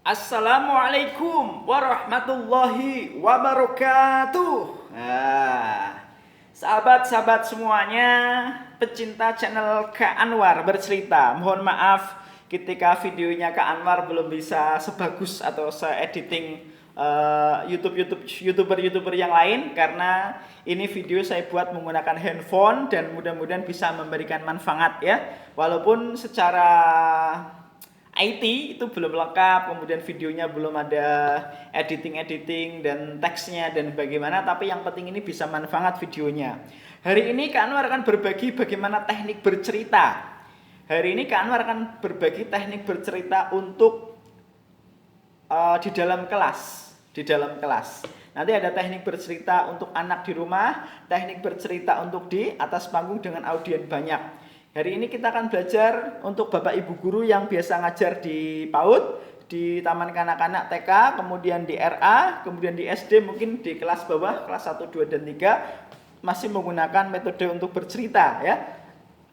Assalamualaikum warahmatullahi wabarakatuh. Sahabat-sahabat semuanya, pecinta channel Kak Anwar bercerita. Mohon maaf ketika videonya Kak Anwar belum bisa sebagus atau se-editing YouTuber yang lain, karena ini video saya buat menggunakan handphone dan mudah-mudahan bisa memberikan manfaat ya. Walaupun secara IT itu belum lengkap, kemudian videonya belum ada editing dan teksnya dan bagaimana, tapi yang penting ini bisa manfaat videonya. Hari ini Kak Anwar akan berbagi bagaimana teknik bercerita. Hari ini Kak Anwar akan berbagi teknik bercerita untuk di dalam kelas. Nanti ada teknik bercerita untuk anak di rumah, teknik bercerita untuk di atas panggung dengan audiens banyak. Hari ini kita akan belajar untuk Bapak Ibu guru yang biasa ngajar di PAUD, di Taman Kanak-kanak TK, kemudian di RA, kemudian di SD, mungkin di kelas bawah, kelas 1, 2, dan 3, masih menggunakan metode untuk bercerita ya.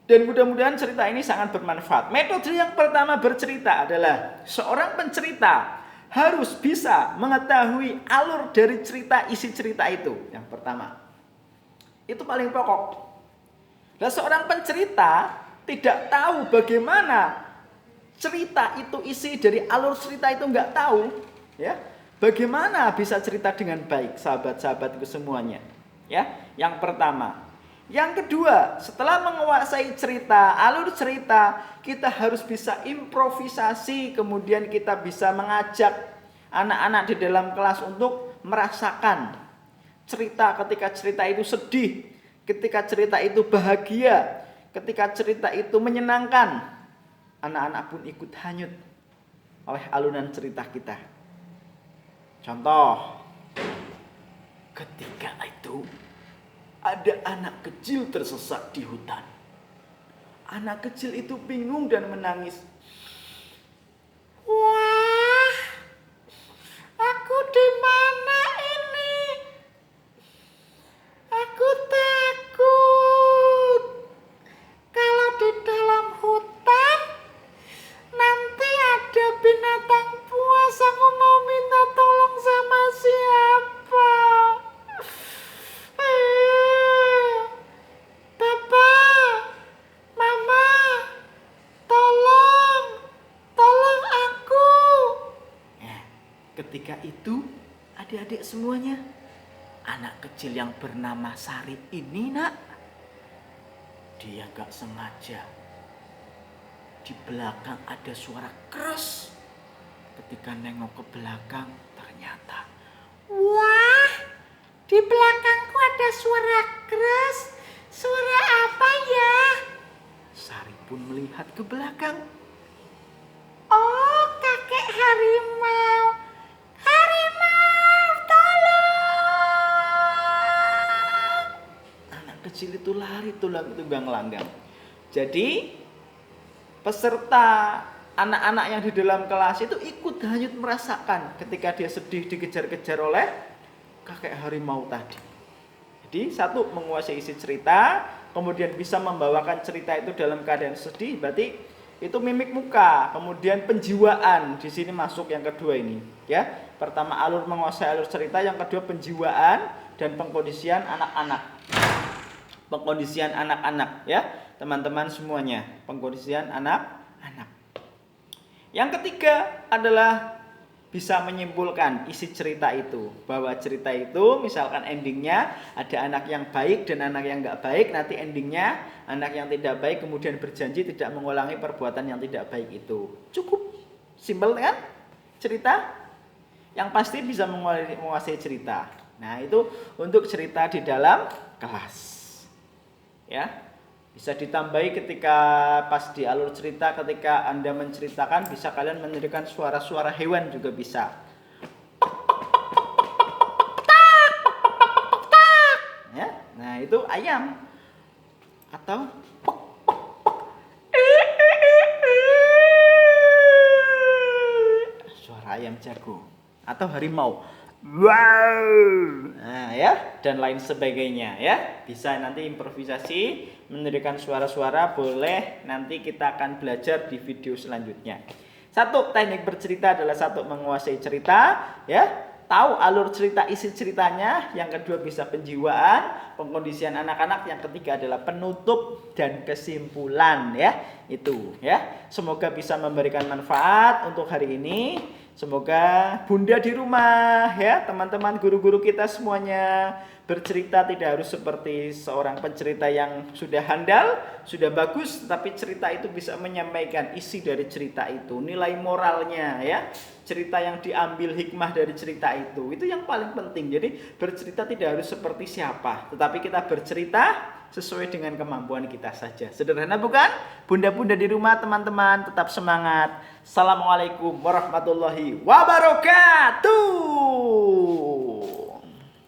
Dan mudah-mudahan cerita ini sangat bermanfaat. Metode yang pertama bercerita adalah seorang pencerita harus bisa mengetahui alur dari cerita, isi cerita itu. Yang pertama, itu paling pokok. Nah, seorang pencerita tidak tahu bagaimana cerita itu, isi dari alur cerita itu nggak tahu, ya. Bagaimana bisa cerita dengan baik, sahabat-sahabatku semuanya, ya. Yang pertama. Yang kedua, setelah menguasai cerita, alur cerita, kita harus bisa improvisasi, kemudian kita bisa mengajak anak-anak di dalam kelas untuk merasakan cerita ketika cerita itu sedih, ketika cerita itu bahagia, ketika cerita itu menyenangkan. Anak-anak pun ikut hanyut oleh alunan cerita kita. Contoh, ketika itu ada anak kecil tersesat di hutan. Anak kecil itu bingung dan menangis. Wah, aku di mana ini? Aku takut. Kalau di dalam hutan nanti ada binatang buas. Aku mau minta tolong sama siapa? Papa, Mama, tolong aku. Ketika itu adik-adik semuanya, anak kecil yang bernama Sarip ini, nak, dia gak sengaja. Di belakang ada suara keras. Ketika nengok ke belakang, ternyata, wah, di belakangku ada suara keras. Suara apa ya? Sarip pun melihat ke belakang. Oh, kakek harimau. Kecil itu lari tunggang langgang. Jadi peserta anak-anak yang di dalam kelas itu ikut hanyut merasakan ketika dia sedih dikejar-kejar oleh kakek harimau tadi. Jadi satu, menguasai isi cerita, kemudian bisa membawakan cerita itu dalam keadaan sedih, berarti itu mimik muka, kemudian penjiwaan di sini masuk yang kedua ini, ya. Pertama menguasai alur cerita, yang kedua penjiwaan dan pengkondisian anak-anak. Pengkondisian anak-anak ya, teman-teman semuanya, pengkondisian anak-anak. Yang ketiga adalah bisa menyimpulkan isi cerita itu, bahwa cerita itu misalkan endingnya ada anak yang baik dan anak yang nggak baik, nanti endingnya anak yang tidak baik kemudian berjanji tidak mengulangi perbuatan yang tidak baik itu. Cukup simpel kan cerita, yang pasti bisa menguasai cerita. Nah, itu untuk cerita di dalam kelas. Ya, bisa ditambahi ketika pas di alur cerita, ketika Anda menceritakan, bisa kalian mendengarkan suara-suara hewan juga bisa. Ya, nah itu ayam. Atau suara ayam jago. Atau harimau. Wow, nah ya, dan lain sebagainya ya. Bisa nanti improvisasi, menerikan suara-suara, boleh nanti kita akan belajar di video selanjutnya. Satu, teknik bercerita adalah satu, menguasai cerita, ya, tahu alur cerita, isi ceritanya. Yang kedua bisa penjiwaan, pengkondisian anak-anak. Yang ketiga adalah penutup dan kesimpulan, ya. Itu, ya. Semoga bisa memberikan manfaat untuk hari ini. Semoga Bunda di rumah, ya, teman-teman guru-guru kita semuanya, bercerita tidak harus seperti seorang pencerita yang sudah handal, sudah bagus, tapi cerita itu bisa menyampaikan isi dari cerita itu, nilai moralnya, ya, cerita yang diambil hikmah dari cerita itu yang paling penting. Jadi bercerita tidak harus seperti siapa, tetapi kita bercerita sesuai dengan kemampuan kita saja. Sederhana bukan? Bunda-bunda di rumah, teman-teman, tetap semangat. Assalamualaikum warahmatullahi wabarakatuh.